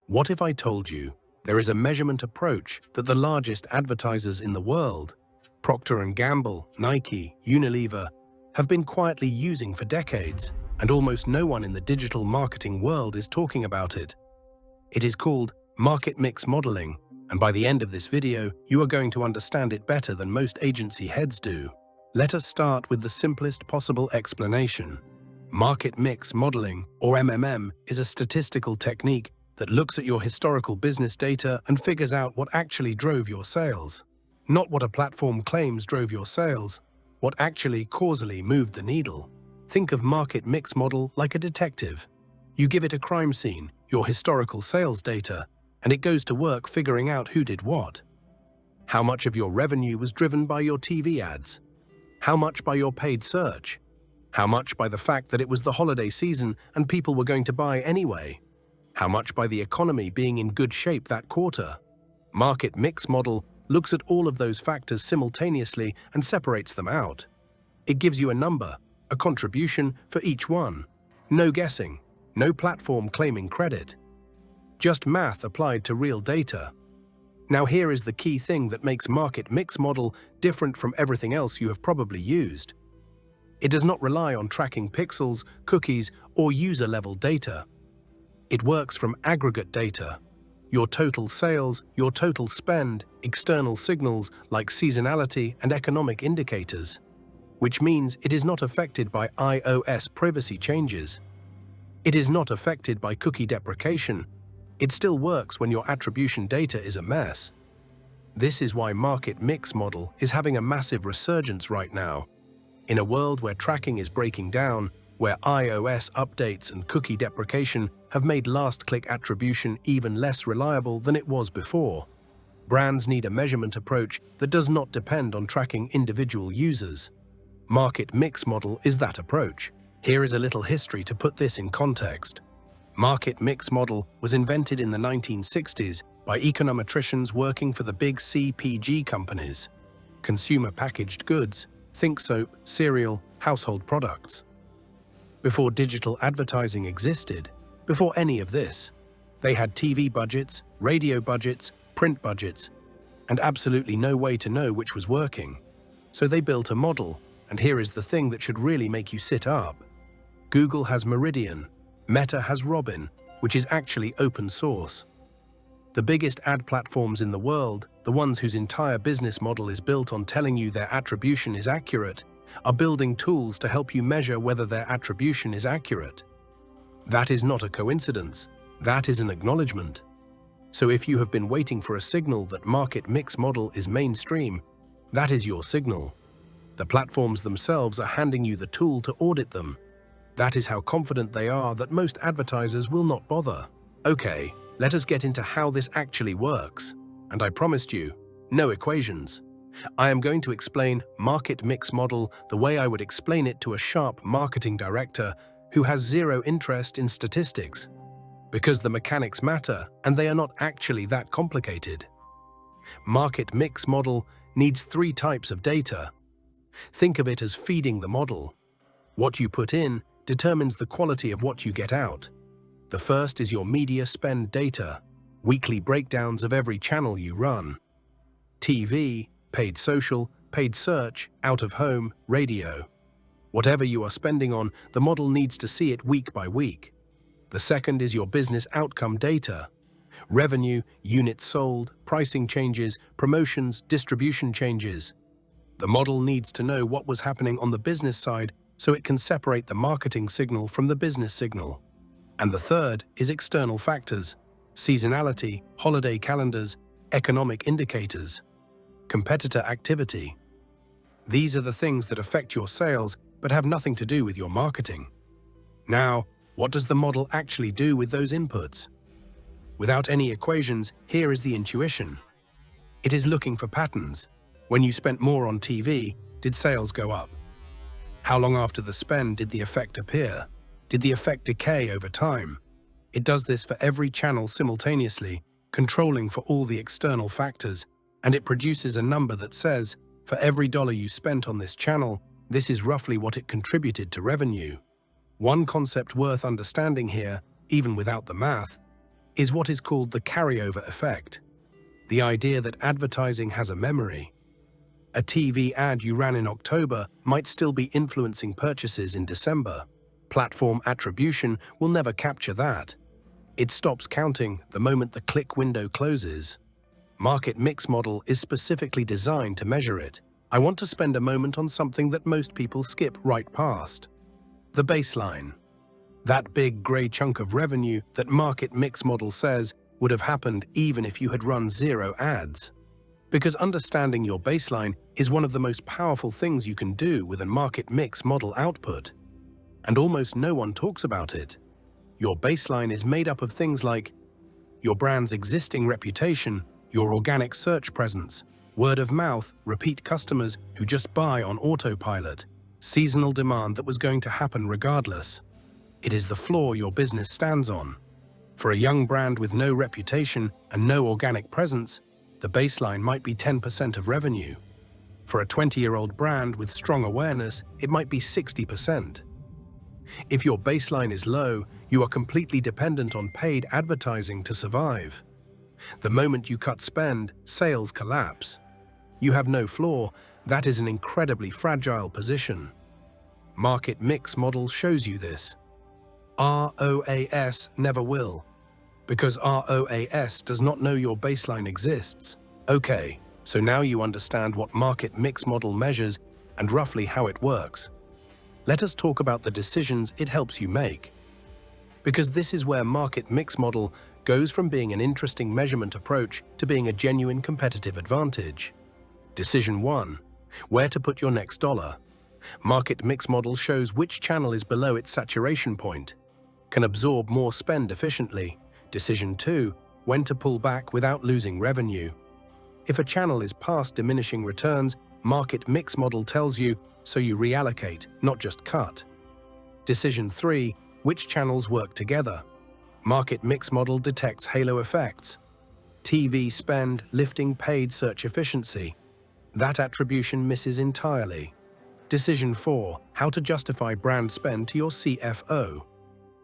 What if I told you there is a measurement approach that the largest advertisers in the world, Procter Gamble, Nike, Unilever, have been quietly using for decades, and almost no one in the digital marketing world is talking about it? It is called market mix modeling, and by the end of this video, you are going to understand it better than most agency heads do. Let us start with the simplest possible explanation. Market mix modeling, or MMM, is a statistical technique that looks at your historical business data and figures out what actually drove your sales. Not what a platform claims drove your sales, what actually causally moved the needle. Think of market mix model like a detective. You give it a crime scene, your historical sales data, and it goes to work figuring out who did what. How much of your revenue was driven by your TV ads? How much by your paid search? How much by the fact that it was the holiday season and people were going to buy anyway? How much by the economy being in good shape that quarter? Market mix model looks at all of those factors simultaneously and separates them out. It gives you a number, a contribution for each one. No guessing, no platform claiming credit. Just math applied to real data. Now here is the key thing that makes market mix model different from everything else you have probably used. It does not rely on tracking pixels, cookies, or user-level data. It works from aggregate data. Your total sales, your total spend, external signals like seasonality and economic indicators. Which means it is not affected by iOS privacy changes. It is not affected by cookie deprecation. It still works when your attribution data is a mess. This is why market mix model is having a massive resurgence right now. In a world where tracking is breaking down, where iOS updates and cookie deprecation have made last-click attribution even less reliable than it was before, brands need a measurement approach that does not depend on tracking individual users. Market mix model is that approach. Here is a little history to put this in context. Market mix model was invented in the 1960s by econometricians working for the big CPG companies. Consumer packaged goods, think soap, cereal, household products. Before digital advertising existed, before any of this, they had TV budgets, radio budgets, print budgets, and absolutely no way to know which was working. So they built a model, and here is the thing that should really make you sit up. Google has Meridian, Meta has Robyn, which is actually open source. The biggest ad platforms in the world, the ones whose entire business model is built on telling you their attribution is accurate, are building tools to help you measure whether their attribution is accurate. That is not a coincidence. That is an acknowledgement. So if you have been waiting for a signal that market mix model is mainstream, that is your signal. The platforms themselves are handing you the tool to audit them. That is how confident they are that most advertisers will not bother. Okay, let us get into how this actually works. And I promised you, no equations. I am going to explain market mix model the way I would explain it to a sharp marketing director who has zero interest in statistics. Because the mechanics matter and they are not actually that complicated. Market mix model needs 3 types of data. Think of it as feeding the model. What you put in determines the quality of what you get out. The first is your media spend data, weekly breakdowns of every channel you run. TV, paid social, paid search, out of home, radio. Whatever you are spending on, the model needs to see it week by week. The second is your business outcome data. Revenue, units sold, pricing changes, promotions, distribution changes. The model needs to know what was happening on the business side so it can separate the marketing signal from the business signal. And the third is external factors, seasonality, holiday calendars, economic indicators, competitor activity. These are the things that affect your sales but have nothing to do with your marketing. Now, what does the model actually do with those inputs? Without any equations, here is the intuition. It is looking for patterns. When you spent more on TV, did sales go up? How long after the spend did the effect appear? Did the effect decay over time? It does this for every channel simultaneously, controlling for all the external factors, and it produces a number that says, for every dollar you spent on this channel, this is roughly what it contributed to revenue. One concept worth understanding here, even without the math, is what is called the carryover effect. The idea that advertising has a memory. A TV ad you ran in October might still be influencing purchases in December. Platform attribution will never capture that. It stops counting the moment the click window closes. Market mix model is specifically designed to measure it. I want to spend a moment on something that most people skip right past. The baseline. That big grey chunk of revenue that market mix model says would have happened even if you had run 0 ads. Because understanding your baseline is one of the most powerful things you can do with a market mix model output. And almost no one talks about it. Your baseline is made up of things like your brand's existing reputation, your organic search presence, word of mouth, repeat customers who just buy on autopilot, seasonal demand that was going to happen regardless. It is the floor your business stands on. For a young brand with no reputation and no organic presence, the baseline might be 10% of revenue. For a 20-year-old brand with strong awareness, it might be 60%. If your baseline is low, you are completely dependent on paid advertising to survive. The moment you cut spend, sales collapse. You have no floor. That is an incredibly fragile position. Market mix model shows you this. ROAS never will, because ROAS does not know your baseline exists. Okay, so now you understand what market mix model measures and roughly how it works. Let us talk about the decisions it helps you make. Because this is where market mix model goes from being an interesting measurement approach to being a genuine competitive advantage. Decision 1. Where to put your next dollar. Market mix model shows which channel is below its saturation point, can absorb more spend efficiently. Decision 2. When to pull back without losing revenue. If a channel is past diminishing returns, market mix model tells you, so you reallocate, not just cut. Decision 3. Which channels work together. Market mix model detects halo effects. TV spend lifting paid search efficiency. That attribution misses entirely. Decision 4. How to justify brand spend to your CFO.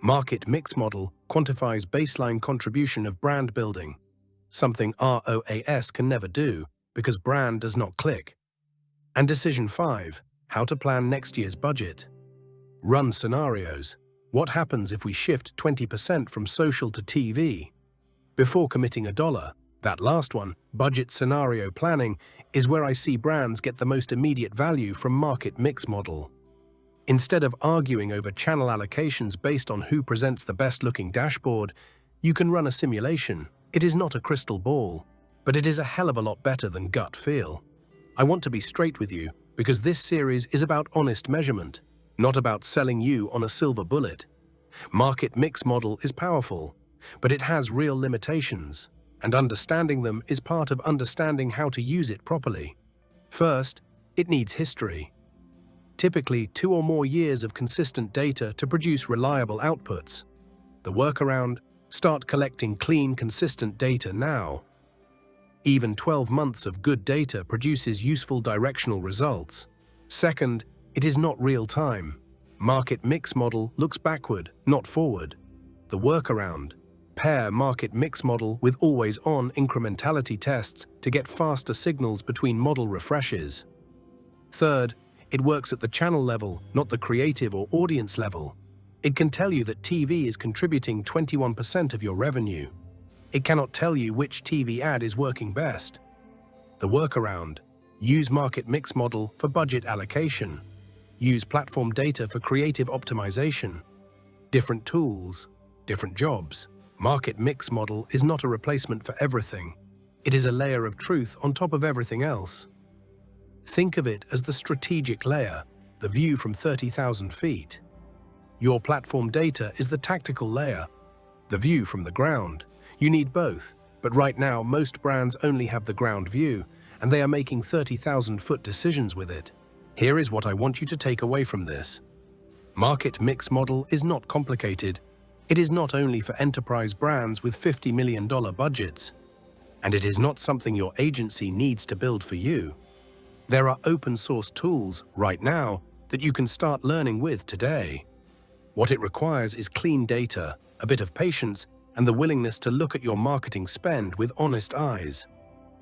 Market mix model quantifies baseline contribution of brand building, something ROAS can never do because brand does not click. And Decision 5. How to plan next year's budget. Run scenarios. What happens if we shift 20% from social to TV? Before committing a dollar, that last one, budget scenario planning, is where I see brands get the most immediate value from market mix model. Instead of arguing over channel allocations based on who presents the best-looking dashboard, you can run a simulation. It is not a crystal ball, but it is a hell of a lot better than gut feel. I want to be straight with you because this series is about honest measurement, not about selling you on a silver bullet. Market mix model is powerful, but it has real limitations, and understanding them is part of understanding how to use it properly. First, it needs history. Typically 2 or more years of consistent data to produce reliable outputs. The workaround: start collecting clean, consistent data now. Even 12 months of good data produces useful directional results. Second, it is not real time. Market mix model looks backward, not forward. The workaround: pair market mix model with always-on incrementality tests to get faster signals between model refreshes. Third, it works at the channel level, not the creative or audience level. It can tell you that TV is contributing 21% of your revenue. It cannot tell you which TV ad is working best. The workaround: use market mix model for budget allocation. Use platform data for creative optimization. Different tools, different jobs. Market mix model is not a replacement for everything. It is a layer of truth on top of everything else. Think of it as the strategic layer, the view from 30,000 feet. Your platform data is the tactical layer, the view from the ground. You need both, but right now most brands only have the ground view, and they are making 30,000-foot decisions with it. Here is what I want you to take away from this. Market mix model is not complicated. It is not only for enterprise brands with $50 million budgets. And it is not something your agency needs to build for you. There are open-source tools right now that you can start learning with today. What it requires is clean data, a bit of patience, and the willingness to look at your marketing spend with honest eyes.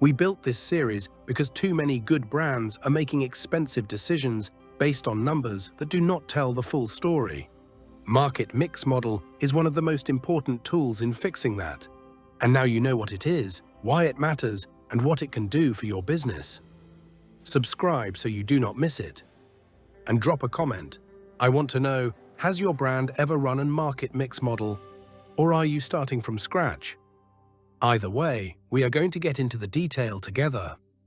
We built this series because too many good brands are making expensive decisions based on numbers that do not tell the full story. Market mix model is one of the most important tools in fixing that. And now you know what it is, why it matters, and what it can do for your business. Subscribe so you do not miss it. And drop a comment. I want to know, has your brand ever run a market mix model, or are you starting from scratch? Either way, we are going to get into the detail together.